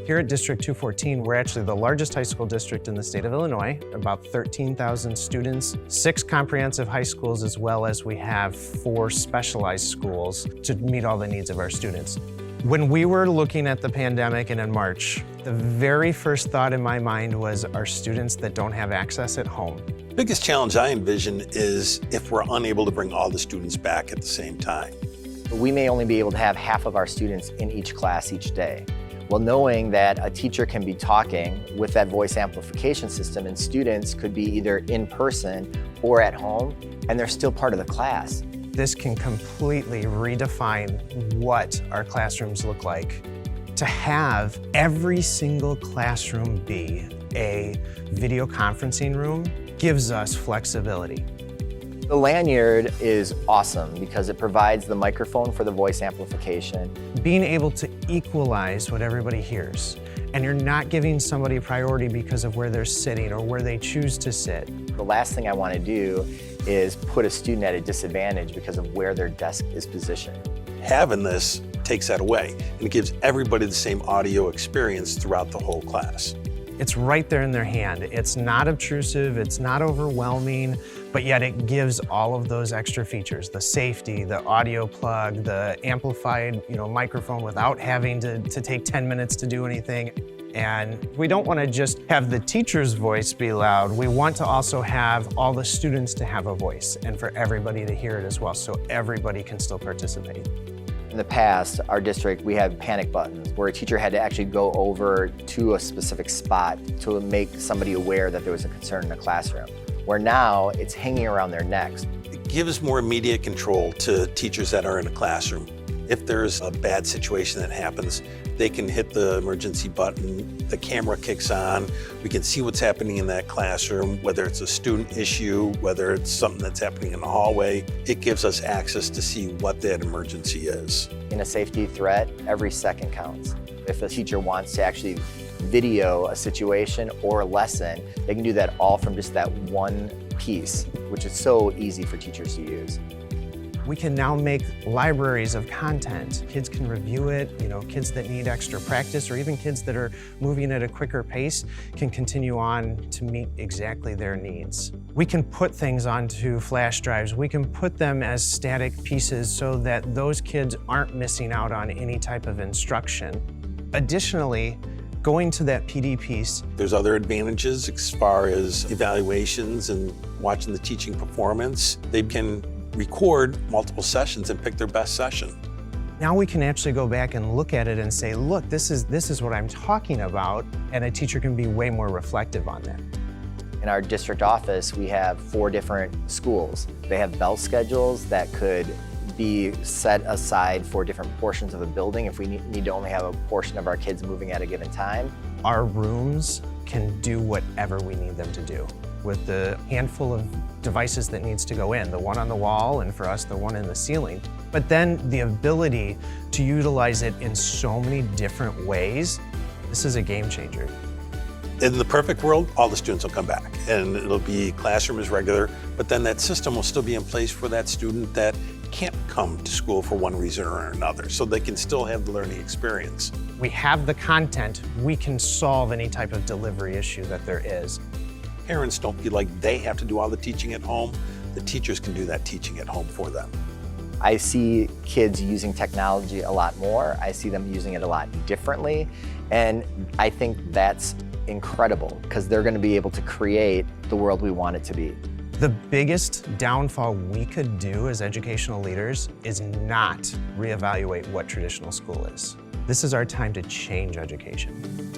Here at District 214, we're actually the largest high school district in the state of Illinois, about 13,000 students, 6 comprehensive high schools, as well as we have 4 specialized schools to meet all the needs of our students. When we were looking at the pandemic and in March, the very first thought in my mind was our students that don't have access at home. The biggest challenge I envision is if we're unable to bring all the students back at the same time. We may only be able to have half of our students in each class each day. Well, knowing that a teacher can be talking with that voice amplification system and students could be either in person or at home, and they're still part of the class. This can completely redefine what our classrooms look like. To have every single classroom be a video conferencing room gives us flexibility. The lanyard is awesome because it provides the microphone for the voice amplification. Being able to equalize what everybody hears, and you're not giving somebody priority because of where they're sitting or where they choose to sit. The last thing I want to do is put a student at a disadvantage because of where their desk is positioned. Having this takes that away, and it gives everybody the same audio experience throughout the whole class. It's right there in their hand. It's not obtrusive, it's not overwhelming, but yet it gives all of those extra features, the safety, the audio plug, the amplified microphone without having to take 10 minutes to do anything. And we don't want to just have the teacher's voice be loud. We want to also have all the students to have a voice and for everybody to hear it as well, so everybody can still participate. In the past, our district, we had panic buttons where a teacher had to actually go over to a specific spot to make somebody aware that there was a concern in the classroom, where now it's hanging around their necks. It gives more immediate control to teachers that are in a classroom. If there's a bad situation that happens, they can hit the emergency button, the camera kicks on, we can see what's happening in that classroom, whether it's a student issue, whether it's something that's happening in the hallway. It gives us access to see what that emergency is. In a safety threat, every second counts. If a teacher wants to actually video a situation or a lesson, they can do that all from just that one piece, which is so easy for teachers to use. We can now make libraries of content. Kids can review it, kids that need extra practice or even kids that are moving at a quicker pace can continue on to meet exactly their needs. We can put things onto flash drives. We can put them as static pieces so that those kids aren't missing out on any type of instruction. Additionally, going to that PD piece. There's other advantages as far as evaluations and watching the teaching performance. They can record multiple sessions and pick their best session. Now we can actually go back and look at it and say, look, this is what I'm talking about, and a teacher can be way more reflective on that. In our district office, we have 4 different schools. They have bell schedules that could be set aside for different portions of a building if we need to only have a portion of our kids moving at a given time. Our rooms can do whatever we need them to do with the handful of devices that needs to go in, the one on the wall and for us, the one in the ceiling. But then the ability to utilize it in so many different ways, this is a game changer. In the perfect world, all the students will come back and it'll be classroom as regular, but then that system will still be in place for that student that can't come to school for one reason or another, so they can still have the learning experience. We have the content, we can solve any type of delivery issue that there is. Parents don't feel like they have to do all the teaching at home. The teachers can do that teaching at home for them. I see kids using technology a lot more. I see them using it a lot differently. And I think that's incredible because they're going to be able to create the world we want it to be. The biggest downfall we could do as educational leaders is not reevaluate what traditional school is. This is our time to change education.